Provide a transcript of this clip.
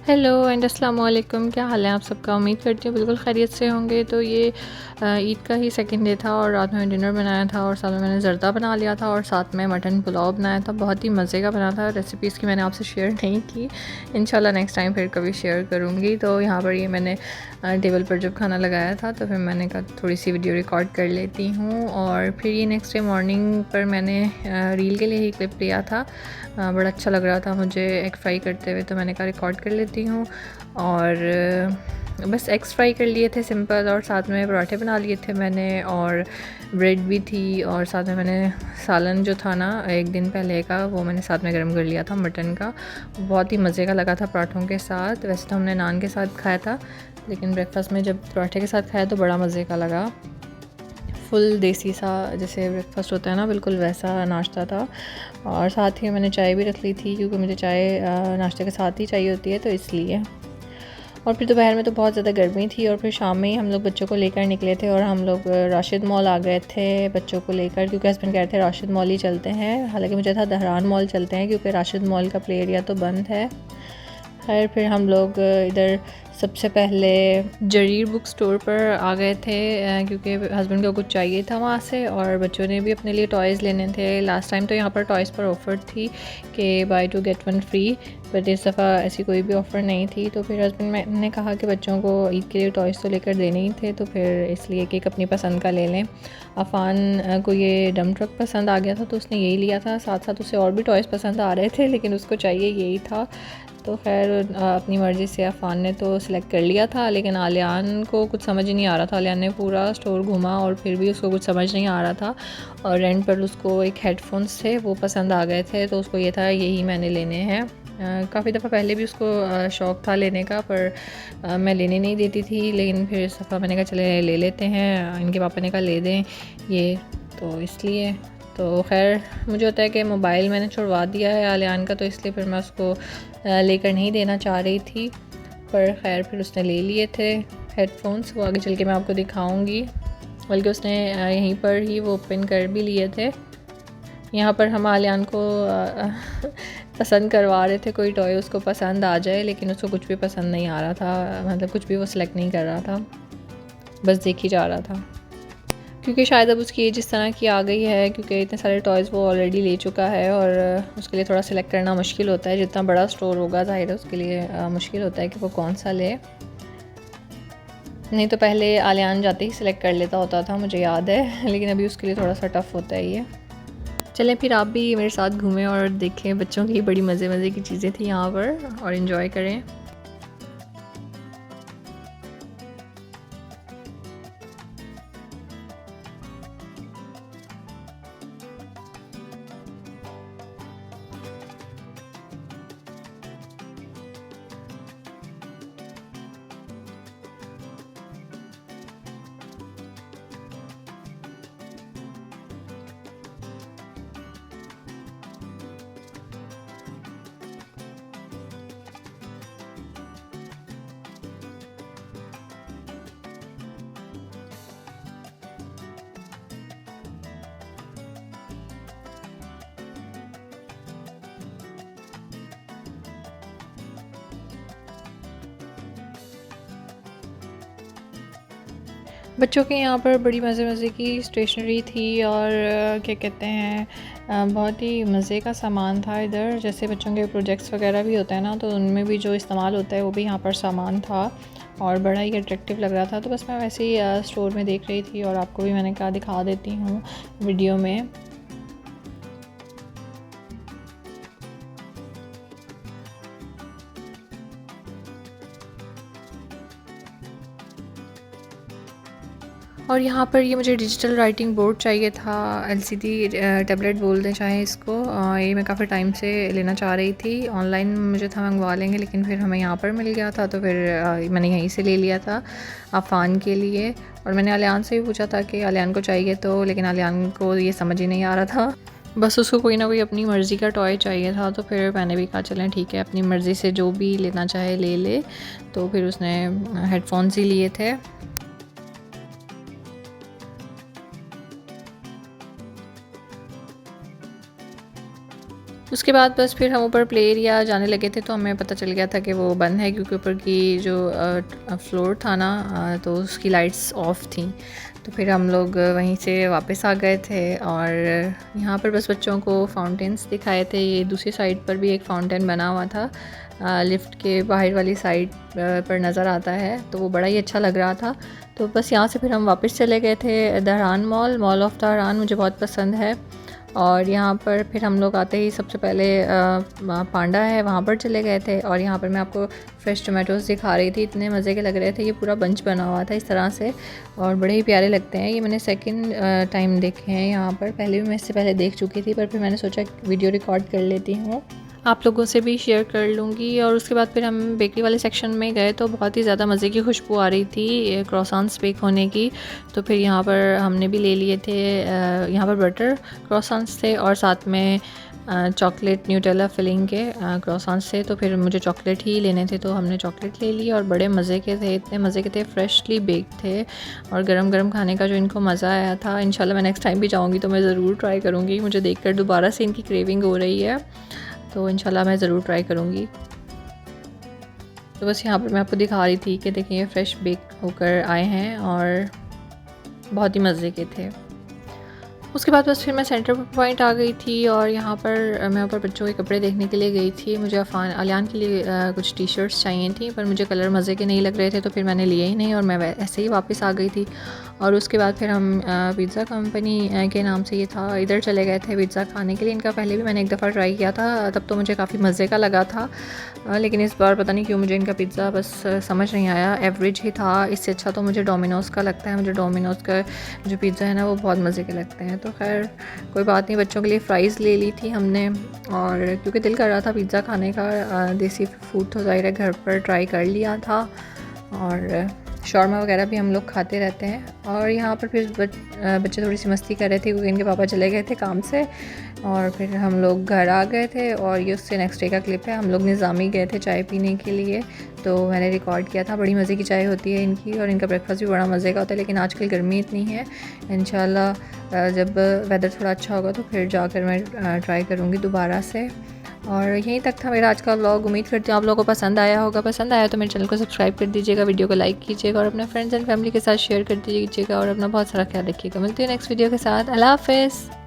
Hello and अस्सलाम वालेकुम। क्या हाल है आप सबका? उम्मीद करती हूँ बिल्कुल खैरियत से होंगे। तो ये ईद का ही सेकंड डे था और रात में डिनर बनाया था और साथ में मैंने ज़र्दा बना लिया था और साथ में मटन पुलाव बनाया था। बहुत ही मज़े का बना था। रेसिपीज़ की मैंने आपसे शेयर नहीं की, इंशाल्लाह नेक्स्ट टाइम फिर कभी शेयर करूँगी। तो यहाँ पर ये मैंने टेबल पर जब खाना लगाया था तो फिर मैंने कहा थोड़ी सी वीडियो रिकॉर्ड कर लेती हूँ। और फिर ये नेक्स्ट डे मॉर्निंग पर मैंने रील के लिए ही क्लिप लिया था। बड़ा अच्छा लग रहा था मुझे एग फ्राई करते हुए, तो मैंने कहा रिकॉर्ड कर लेती हूँ। और बस एग्स फ्राई कर लिए थे सिंपल, और साथ में पराठे बना लिए थे मैंने, और ब्रेड भी थी, और साथ में मैंने सालन जो था ना एक दिन पहले का वो मैंने साथ में गर्म कर लिया था मटन का। बहुत ही मज़े का लगा था पराठों के साथ। वैसे तो हमने नान के साथ खाया था, लेकिन ब्रेकफास्ट में जब पराठे के साथ खाया तो बड़ा मज़े का लगा। फुल देसी सा जैसे ब्रेकफास्ट होता है ना, बिल्कुल वैसा नाश्ता था। और साथ ही मैंने चाय भी रख ली थी, क्योंकि मुझे चाय नाश्ते के साथ ही चाहिए होती है, तो इसलिए। और फिर दोपहर में तो बहुत ज़्यादा गर्मी थी, और फिर शाम में ही हम लोग बच्चों को लेकर निकले थे और हम लोग राशिद मॉल आ गए थे बच्चों को लेकर, क्योंकि हस्बैंड कह रहे थे राशिद मॉल ही चलते हैं। हालांकि मुझे था दहरान मॉल चलते हैं, क्योंकि राशिद मॉल का प्ले एरिया तो बंद है। खैर फिर हम लोग इधर सबसे पहले जरीर बुक स्टोर पर आ गए थे, क्योंकि हस्बैंड को कुछ चाहिए था वहाँ से, और बच्चों ने भी अपने लिए टॉयज़ लेने थे। लास्ट टाइम तो यहाँ पर टॉयज़ पर ऑफ़र थी कि बाय 2 गेट 1 फ्री, बट इस दफ़ा ऐसी कोई भी ऑफ़र नहीं थी। तो फिर हस्बैंड ने कहा कि बच्चों को ईद के लिए टॉयज़ तो लेकर देने ही थे, तो फिर इसलिए कि एक अपनी पसंद का ले लें। अफ़ान को ये डम ट्रक पसंद आ गया था, तो उसने यही लिया था। साथ साथ उसे और भी टॉयज़ पसंद आ रहे थे, लेकिन उसको चाहिए यही था। तो खैर अपनी मर्ज़ी से अफ़ान ने तो सिलेक्ट कर लिया था, लेकिन आलियान को कुछ समझ ही नहीं आ रहा था। आलियान ने पूरा स्टोर घूमा और फिर भी उसको कुछ समझ नहीं आ रहा था। और रेंट पर उसको एक हेडफोन्स थे, वो पसंद आ गए थे, तो उसको ये था यही मैंने लेने हैं। काफ़ी दफ़ा पहले भी उसको शौक़ था लेने का, पर मैं लेने नहीं देती थी। लेकिन फिर इस दफ़ा मैंने कहा चले ले लेते हैं, इनके पापा ने कहा ले दें ये, तो इसलिए। तो खैर मुझे होता है कि मोबाइल मैंने छुड़वा दिया है आलियान का, तो इसलिए फिर मैं उसको लेकर नहीं देना चाह रही थी, पर खैर फिर उसने ले लिए थे हेडफोन्स। वो आगे चल के मैं आपको दिखाऊंगी, बल्कि उसने यहीं पर ही वो ओपन कर भी लिए थे। यहाँ पर हम आलियान को पसंद करवा रहे थे, कोई टॉय उसको पसंद आ जाए, लेकिन उसको कुछ भी पसंद नहीं आ रहा था। मतलब कुछ भी वो सिलेक्ट नहीं कर रहा था, बस देख ही जा रहा था। क्योंकि शायद अब उसकी एज इस तरह की आ गई है, क्योंकि इतने सारे टॉयज़ वो ऑलरेडी ले चुका है, और उसके लिए थोड़ा सिलेक्ट करना मुश्किल होता है। जितना बड़ा स्टोर होगा ज़ाहिर है उसके लिए मुश्किल होता है कि वो कौन सा ले। नहीं तो पहले आलियान जाते ही सिलेक्ट कर लेता होता था, मुझे याद है, लेकिन अभी उसके लिए थोड़ा सा टफ़ होता है ये। चलें फिर आप भी मेरे साथ घूमें और देखें, बच्चों की बड़ी मज़े मज़े की चीज़ें थी यहाँ पर, और इन्जॉय करें। बच्चों के यहाँ पर बड़ी मज़े मज़े की स्टेशनरी थी, और क्या कहते हैं बहुत ही मज़े का सामान था इधर। जैसे बच्चों के प्रोजेक्ट्स वगैरह भी होता है ना, तो उनमें भी जो इस्तेमाल होता है वो भी यहाँ पर सामान था, और बड़ा ही अट्रैक्टिव लग रहा था। तो बस मैं वैसे ही स्टोर में देख रही थी, और आपको भी मैंने कहा दिखा देती हूँ वीडियो में। और यहाँ पर ये मुझे डिजिटल राइटिंग बोर्ड चाहिए था, एलसीडी टैबलेट बोल दें चाहे इसको। ये मैं काफ़ी टाइम से लेना चाह रही थी। ऑनलाइन मुझे था मंगवा लेंगे, लेकिन फिर हमें यहाँ पर मिल गया था, तो फिर मैंने यहीं से ले लिया था अफ़ान के लिए। और मैंने आलियान से भी पूछा था कि आलियान को चाहिए तो, लेकिन आलियान को ये समझ ही नहीं आ रहा था। बस उसको कोई ना कोई अपनी मर्ज़ी का टॉय चाहिए था, तो फिर मैंने भी कहा चलें ठीक है, अपनी मर्ज़ी से जो भी लेना चाहे ले ले। तो फिर उसने हेडफोन्स ही लिए थे। उसके बाद बस फिर हम ऊपर प्ले एरिया जाने लगे थे, तो हमें पता चल गया था कि वो बंद है क्योंकि ऊपर की जो फ्लोर था ना तो उसकी लाइट्स ऑफ थी। तो फिर हम लोग वहीं से वापस आ गए थे और यहाँ पर बस बच्चों को फाउंटेन्स दिखाए थे। ये दूसरी साइड पर भी एक फाउंटेन बना हुआ था, लिफ्ट के बाहर वाली साइड पर नज़र आता है, तो वो बड़ा ही अच्छा लग रहा था। तो बस यहाँ से फिर हम वापस चले गए थे दहरान मॉल ऑफ़ दहरान, मुझे बहुत पसंद है। और यहाँ पर फिर हम लोग आते ही सबसे पहले पांडा है वहाँ पर चले गए थे, और यहाँ पर मैं आपको फ़्रेश टोमेटोज़ दिखा रही थी, इतने मज़े के लग रहे थे। ये पूरा बंच बना हुआ था इस तरह से और बड़े ही प्यारे लगते हैं। ये मैंने सेकंड टाइम देखे हैं यहाँ पर, पहले भी मैं इससे पहले देख चुकी थी, पर फिर मैंने सोचा वीडियो रिकॉर्ड कर लेती हूँ, आप लोगों से भी शेयर कर लूँगी। और उसके बाद फिर हम बेकरी वाले सेक्शन में गए तो बहुत ही ज़्यादा मज़े की खुशबू आ रही थी क्रॉसॉन्स बेक होने की। तो फिर यहाँ पर हमने भी ले लिए थे, यहाँ पर बटर क्रॉसॉन्स थे और साथ में चॉकलेट न्यूटेला फिलिंग के क्रॉसॉन्स थे। तो फिर मुझे चॉकलेट ही लेने थे तो हमने चॉकलेट ले ली और बड़े मज़े के थे, इतने मज़े के थे, फ्रेशली बेक थे और गरम गरम खाने का जो इनको मज़ा आया था। इंशाल्लाह मैं नेक्स्ट टाइम भी जाऊँगी तो मैं ज़रूर ट्राई करूँगी, मुझे देखकर दोबारा से इनकी क्रेविंग हो रही है, तो इंशाल्लाह मैं ज़रूर ट्राई करूँगी। तो बस यहाँ पर मैं आपको दिखा रही थी कि देखिए ये फ़्रेश बेक होकर आए हैं और बहुत ही मज़े के थे। उसके बाद बस फिर मैं सेंटर पॉइंट आ गई थी और यहाँ पर मैं ऊपर बच्चों के कपड़े देखने के लिए गई थी। मुझे अलियान के लिए कुछ टी शर्ट्स चाहिए थी, पर मुझे कलर मज़े के नहीं लग रहे थे तो फिर मैंने लिए ही नहीं और मैं ऐसे ही वापस आ गई थी। और उसके बाद फिर हम पिज़्ज़ा कंपनी के नाम से ये था, इधर चले गए थे पिज़्ज़ा खाने के लिए। इनका पहले भी मैंने एक दफ़ा ट्राई किया था, तब तो मुझे काफ़ी मज़े का लगा था, लेकिन इस बार पता नहीं क्यों मुझे इनका पिज़्ज़ा बस समझ नहीं आया, एवरेज ही था। इससे अच्छा तो मुझे डोमिनोज़ का लगता है, मुझे डोमिनोज़ का जो पिज़्ज़ा है ना वो बहुत मज़े के लगते हैं। तो खैर कोई बात नहीं, बच्चों के लिए फ़्राइज़ ले ली थी हमने, और क्योंकि दिल कर रहा था पिज़्ज़ा खाने का, देसी फूड तो ज़ाहिर है घर पर ट्राई कर लिया था, और शॉर्मा वगैरह भी हम लोग खाते रहते हैं। और यहाँ पर फिर बच्चे थोड़ी सी मस्ती कर रहे थे क्योंकि इनके पापा चले गए थे काम से, और फिर हम लोग घर आ गए थे। और ये उससे नेक्स्ट डे का क्लिप है, हम लोग निज़ामी गए थे चाय पीने के लिए, तो मैंने रिकॉर्ड किया था। बड़ी मज़े की चाय होती है इनकी और इनका ब्रेकफास्ट भी बड़ा मज़े का होता है, लेकिन आजकल गर्मी इतनी है, इंशाल्लाह जब वेदर थोड़ा अच्छा होगा तो फिर जाकर मैं ट्राई करूँगी दोबारा से। और यहीं तक था मेरा आज का व्लॉग, उम्मीद करती हूँ आप लोगों को पसंद आया होगा। पसंद आया तो मेरे चैनल को सब्सक्राइब कर दीजिएगा, वीडियो को लाइक कीजिएगा और अपने फ्रेंड्स एंड फैमिली के साथ शेयर कर दीजिएगा और अपना बहुत सारा ख्याल रखिएगा। मिलती है नेक्स्ट वीडियो के साथ। अल्लाह हाफ़िज़।